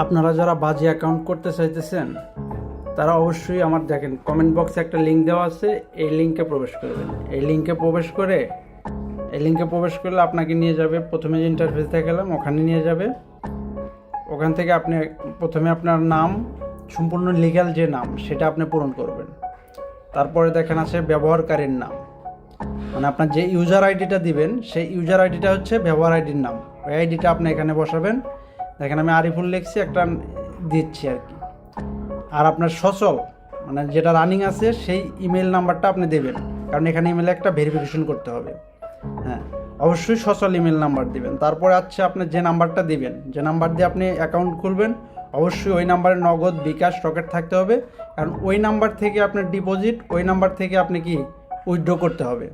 আপনারা যারা বাজি অ্যাকাউন্ট করতে চাইতেছেন তারা অবশ্যই আমার দেখেন কমেন্ট বক্সে একটা লিঙ্ক দেওয়া আছে, এই লিঙ্কে প্রবেশ করবেন। এই লিঙ্কে প্রবেশ করলে আপনাকে নিয়ে যাবে, প্রথমে যে ইন্টারফেস দেখালাম ওখানে নিয়ে যাবে। ওখান থেকে আপনি প্রথমে আপনার নাম, সম্পূর্ণ লিগ্যাল যে নাম সেটা আপনি পূরণ করবেন। তারপরে দেখেন আছে ব্যবহারকারীর নাম, মানে আপনার যে ইউজার আইডিটা দিবেন সেই ইউজার আইডিটা হচ্ছে ব্যবহার আইডির নাম। ওই আইডিটা আপনি এখানে বসাবেন। দেখেন আমি আরিফুল লিখছি, একটা দিচ্ছি আর কি। আর আপনার সচল মানে যেটা রানিং আছে সেই ইমেল নাম্বারটা আপনি দেবেন, কারণ এখানে ইমেলে একটা ভেরিফিকেশন করতে হবে। হ্যাঁ, অবশ্যই সচল ইমেল নাম্বার দিবেন। তারপরে আছে আপনি যে নাম্বারটা দিবেন, যে নাম্বার দিয়ে আপনি অ্যাকাউন্ট খুলবেন, অবশ্যই ওই নাম্বারে নগদ, বিকাশ, রকেট থাকতে হবে। কারণ ওই নাম্বার থেকে আপনার ডিপোজিট, ওই নাম্বার থেকে আপনি কি উইথড্র করতে হবে।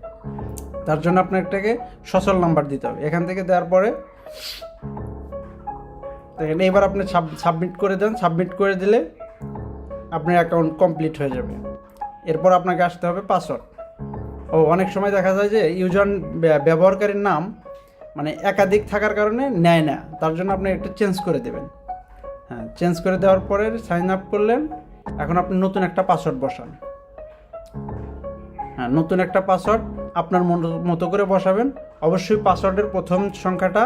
তার জন্য আপনাকে সচল নাম্বার দিতে হবে। এখান থেকে দেওয়ার পরে দেখেন এবার আপনি সাবমিট করে দেন। সাবমিট করে দিলে আপনার অ্যাকাউন্ট কমপ্লিট হয়ে যাবে। এরপর আপনাকে আসতে হবে পাসওয়ার্ড। অনেক সময় দেখা যায় যে ব্যবহারকারীর নাম মানে একাধিক থাকার কারণে নেয় না, তার জন্য আপনি একটু চেঞ্জ করে দেবেন। হ্যাঁ, চেঞ্জ করে দেওয়ার পরে সাইন আপ করলেন। এখন আপনি নতুন একটা পাসওয়ার্ড বসান। হ্যাঁ, নতুন একটা পাসওয়ার্ড আপনার মতো করে বসাবেন। অবশ্যই পাসওয়ার্ডের প্রথম সংখ্যাটা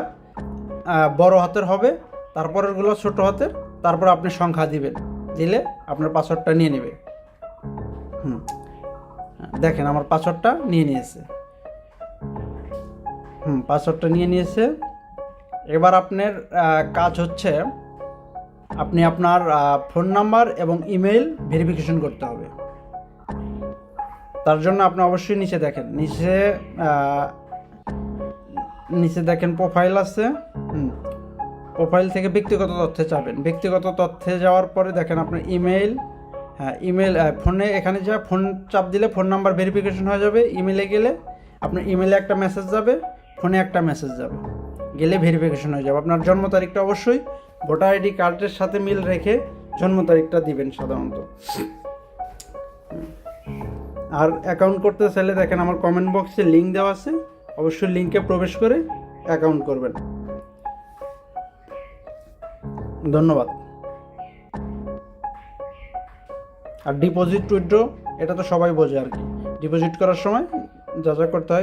বড় হাতের হবে, তারপরেরগুলো ছোট হাতের, তারপর আপনি সংখ্যা দিবেন। দিলে আপনার পাসওয়ার্ডটা নিয়ে নেবে। দেখেন আমার পাসওয়ার্ডটা নিয়ে নিয়েছে। পাসওয়ার্ডটা নিয়ে নিয়েছে। এবার আপনার কাজ হচ্ছে আপনি আপনার ফোন নাম্বার এবং ইমেল ভেরিফিকেশন করতে হবে। তার জন্য আপনি অবশ্যই নিচে দেখেন প্রোফাইল আছে। প্রোফাইল থেকে ব্যক্তিগত তথ্যে যাবেন। ব্যক্তিগত তথ্যে যাওয়ার পরে দেখেন আপনার ইমেল। হ্যাঁ, ইমেল ফোনে এখানে যা ফোন চাপ দিলে ফোন নাম্বার ভেরিফিকেশন হয়ে যাবে। ইমেলে গেলে আপনার ইমেলে একটা মেসেজ যাবে, ফোনে একটা মেসেজ যাবে, গেলে ভেরিফিকেশন হয়ে যাবে। আপনার জন্ম তারিখটা অবশ্যই ভোটার আইডি কার্ডের সাথে মিল রেখে জন্ম তারিখটা দিবেন সাধারণত। আর অ্যাকাউন্ট করতে চাইলে দেখেন আমার কমেন্ট বক্সে লিঙ্ক দেওয়া আছে, অবশ্যই লিঙ্কে প্রবেশ করে অ্যাকাউন্ট করবেন। ধন্যবাদ। আর ডিপোজিট উইথড্র এটা তো সবাই বোঝে আর কি। ডিপোজিট করার সময় যা যা করতে হয়